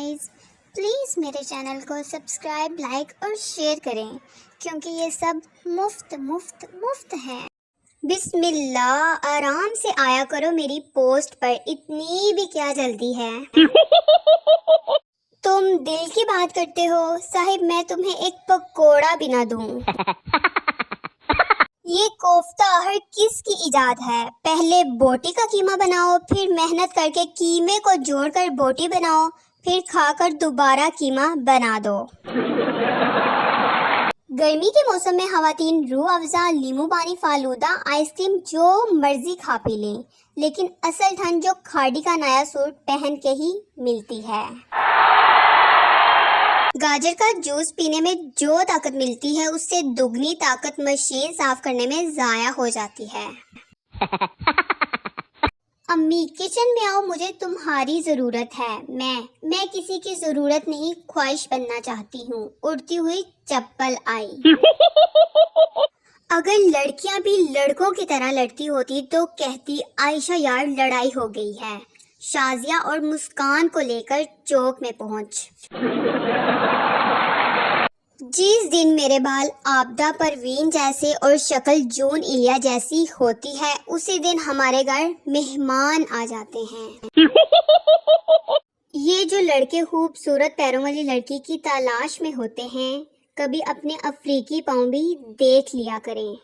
Guys, please मेरे channel को subscribe, like और शेयर करें क्योंकि ये सब मुफ्त है। बिस्मिल्लाह, आराम से आया करो मेरी पोस्ट पर, इतनी भी क्या जल्दी है। तुम दिल की बात करते हो साहिब, मैं तुम्हें एक पकोड़ा भी ना दूं। ये कोफ्ता हर किसकी इजाद है? पहले बोटी का कीमा बनाओ, फिर मेहनत करके कीमे को जोड़कर बोटी बनाओ, फिर खाकर दोबारा कीमा बना दो। गर्मी के मौसम में खवातीन रूह अफ़ज़ा, नींबू पानी, फालूदा, आइसक्रीम जो मर्जी खा पी लें, लेकिन असल ठंड जो खाड़ी का नया सूट पहन के ही मिलती है। गाजर का जूस पीने में जो ताकत मिलती है, उससे दुगनी ताकत मशीन साफ करने में ज़ाया हो जाती है। अम्मी किचन में आओ, मुझे तुम्हारी ज़रूरत है। मैं किसी की ज़रूरत नहीं, ख्वाहिश बनना चाहती हूँ। उड़ती हुई चप्पल आई। अगर लड़कियां भी लड़कों की तरह लड़ती होती तो कहती आयशा यार लड़ाई हो गई है। शाजिया और मुस्कान को लेकर चौक में पहुंच। जिस दिन मेरे बाल आबदा परवीन जैसे और शक्ल जून इलिया जैसी होती है, उसी दिन हमारे घर मेहमान आ जाते हैं। ये जो लड़के खूबसूरत पैरों वाली लड़की की तलाश में होते हैं, कभी अपने अफ्रीकी पाँव भी देख लिया करें।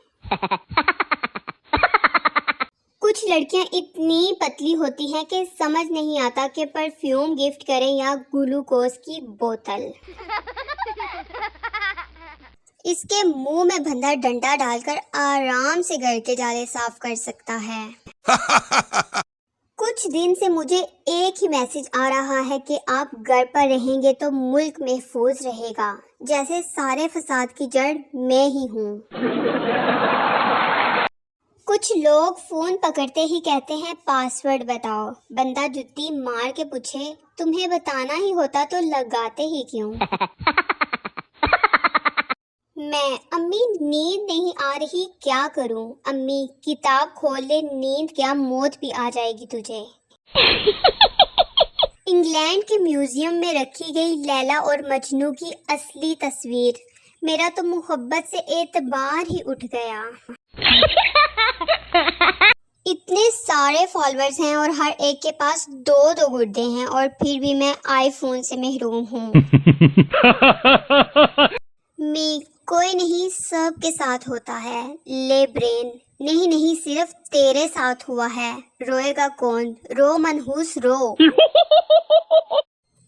कुछ लड़कियां इतनी पतली होती हैं कि समझ नहीं आता कि परफ्यूम गिफ्ट करें या ग्लूकोज की बोतल। इसके मुंह में बंधा डंडा डालकर आराम से घर के जाले साफ कर सकता है। कुछ दिन से मुझे एक ही मैसेज आ रहा है कि आप घर पर रहेंगे तो मुल्क महफूज रहेगा, जैसे सारे फसाद की जड़ मैं ही हूँ। कुछ लोग फोन पकड़ते ही कहते हैं पासवर्ड बताओ। बंदा जुत्ती मार के पूछे तुम्हें बताना ही होता तो लगाते ही क्यों। मैं अम्मी नींद नहीं आ रही, क्या करूं? अम्मी किताब खोल ले, नींद क्या मौत भी आ जाएगी तुझे। इंग्लैंड के म्यूजियम में रखी गई लैला और मजनू की असली तस्वीर, मेरा तो मोहब्बत से एतबार ही उठ गया। इतने सारे फॉलोअर्स हैं और हर एक के पास दो गुर्दे हैं, और फिर भी मैं आईफोन से महरूम हूँ। कोई नहीं, सब के साथ होता है। ले ब्रेन, नहीं सिर्फ तेरे साथ हुआ है। रोएगा कौन? रो मनहूस रो।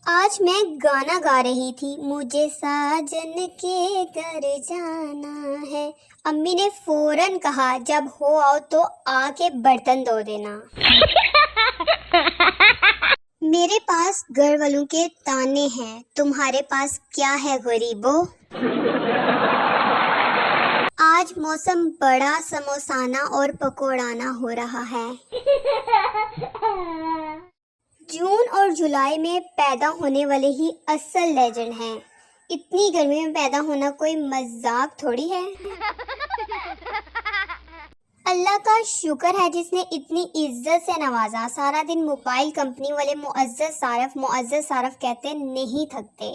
आज मैं गाना गा रही थी, मुझे साजन के घर जाना है। अम्मी ने फौरन कहा जब हो आओ तो आके बर्तन धो देना। मेरे पास घर वालों के ताने हैं, तुम्हारे पास क्या है गरीबो? आज मौसम बड़ा समोसाना और पकोड़ाना हो रहा है। जून और जुलाई में पैदा होने वाले ही असल लेजेंड हैं। इतनी गर्मी में पैदा होना कोई मजाक थोड़ी है। अल्लाह का शुक्र है जिसने इतनी इज्जत से नवाजा। सारा दिन मोबाइल कंपनी वाले मुअज़्ज़ज़ सारफ कहते नहीं थकते।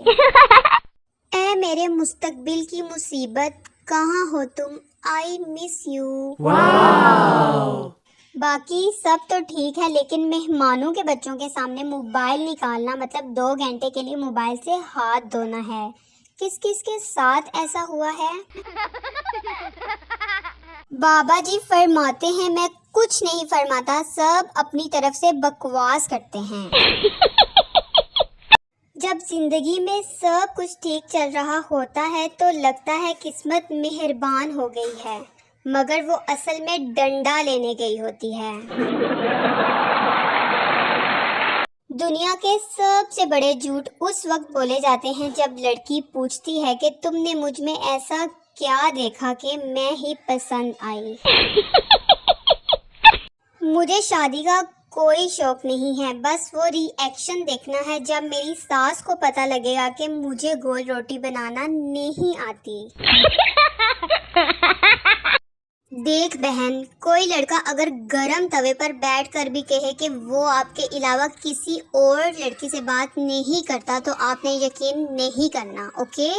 ऐ मेरे मुस्तकबिल की मुसीबत, कहाँ हो तुम? I miss you. बाकी सब तो ठीक है, लेकिन मेहमानों के बच्चों के सामने मोबाइल निकालना मतलब 2 घंटे के लिए मोबाइल से हाथ धोना है। किस किस के साथ ऐसा हुआ है? बाबा जी फरमाते हैं मैं कुछ नहीं फरमाता, सब अपनी तरफ से बकवास करते हैं। जब जिंदगी में सब कुछ ठीक चल रहा होता है तो लगता है किस्मत मेहरबान हो गई है, मगर वो असल में डंडा लेने गई होती है। दुनिया के सबसे बड़े झूठ उस वक्त बोले जाते हैं जब लड़की पूछती है कि तुमने मुझ में ऐसा क्या देखा कि मैं ही पसंद आई। मुझे शादी का कोई शौक नहीं है, बस वो रिएक्शन देखना है जब मेरी सास को पता लगेगा कि मुझे गोल रोटी बनाना नहीं आती। دیکھ بہن، کوئی لڑکا اگر گرم توے پر بیٹھ کر بھی کہے کہ وہ آپ کے علاوہ کسی اور لڑکی سے بات نہیں کرتا تو آپ نے یقین نہیں کرنا، اوکے؟